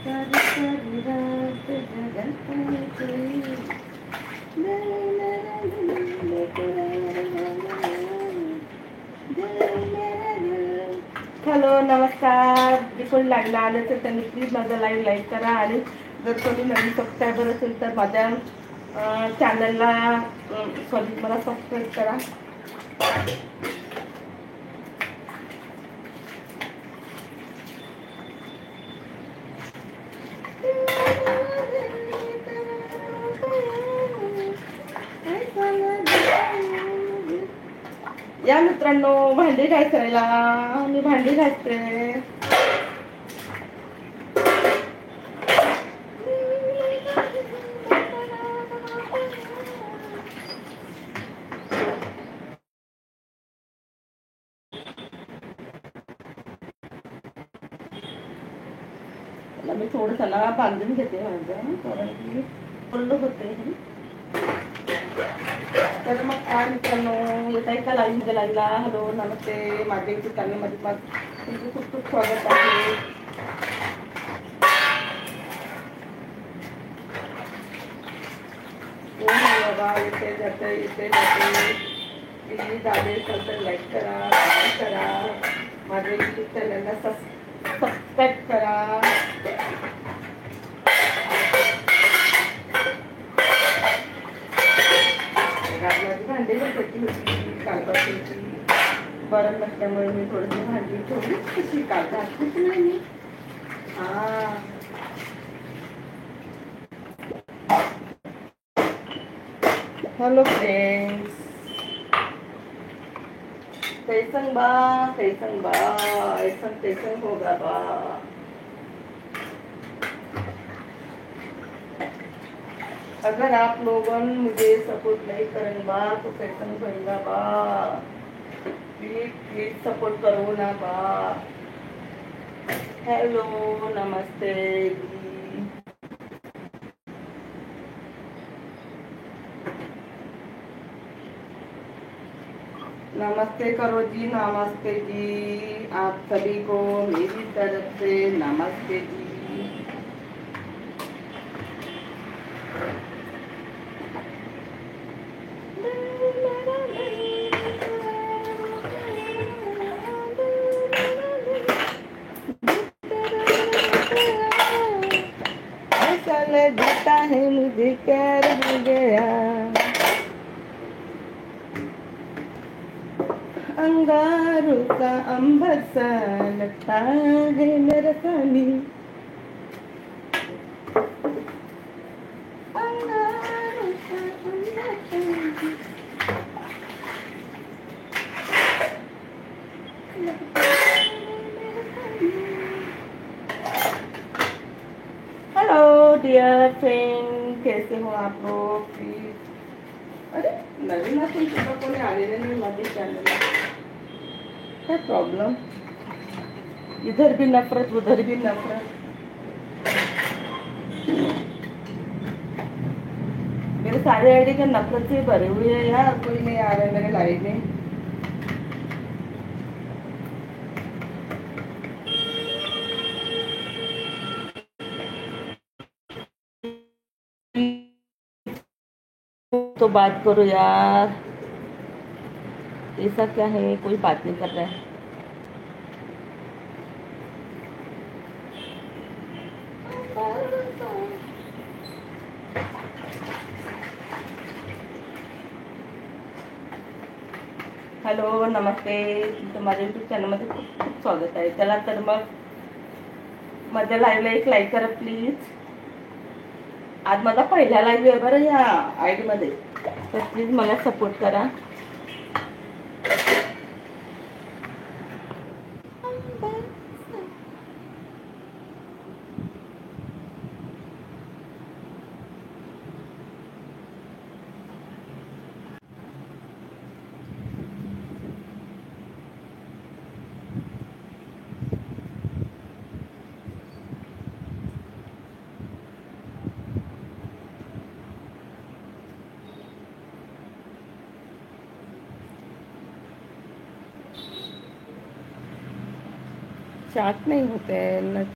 सारी सारी रात जगत हॅलो नमस्कार. जे कोणी लागला आलं तर त्यांनी प्लीज माझा लाईक करा आणि जर कोणी नवीन सबस्क्रायबर असेल तर माझ्या चॅनलला सॉरी मला सबस्क्राईब करा. या मित्रांनो, भांडी घासायला मी भांडी घासते. मी थोडंसं बांधून घेते माझं, कारण की ओल्ड होते. तर मग काय मित्रांनो, येत आहे का लाईव्ह लाईव्हला? हॅलो नमस्ते. माझ्या युट्यूब चॅनलमध्ये पण तुमचं खूप खूप स्वागत आहे. बाबा येते जाते येते जाते. प्लीज आले तर लाईक करा, कमेंट करा, माझ्या युट्यूब चॅनलला सबस्क्राईब करा. भांडी घासायची होती कालपासूनची, बरं नसल्यामुळे मी थोडीशी भांडी ठेवली कशी काल घासलीच नाही मी. हेलो फ्रेंड्स, कैसन बा कैसन बा, ऐसा कैसन होगा बा. अगर आप लोगों मुझे सपोर्ट नहीं करेंगे तो कैसन होगा बा. प्लीज प्लीज सपोर्ट करो ना बा. हेलो नमस्ते. नमस्ते करो जी, नमस्ते जी. आप सभी को मेरी तरफ से नमस्ते जी. ऐसा लगता है मुझे प्यार हो गया, अंगारों का अंबर सा लगता है मेरा पानी. अंगारों का अंबर सा लगता है मेरा पानी. हेलो डियर फ्रेंड, कैसे हो आप लोग? प्लीज. अरे नवीन असून सुद्धा कोणी आलेले नाही माझ्या चॅनलला. क्या प्रॉब्लम? इधर भी नफरत उधर भी नफरत. मेरे सारे आईडी के नफरत से भरे हुए हैं यार. कोई नहीं आ रहा है मेरे लाइव में. तो बात करो यार. ऐसा क्या है, कोई बात नहीं कर रहा है. हॅलो नमस्ते. तुमचं माझ्या यूट्यूब चॅनलमध्ये खूप खूप स्वागत आहे. चला तर मग माझ्या लाईव्हला एक लाईक करा प्लीज. आज माझा पहिला लाईव्ह आहे बरं या आयडी मध्ये, तर प्लीज मला सपोर्ट करा. चाट नहीं होते हैं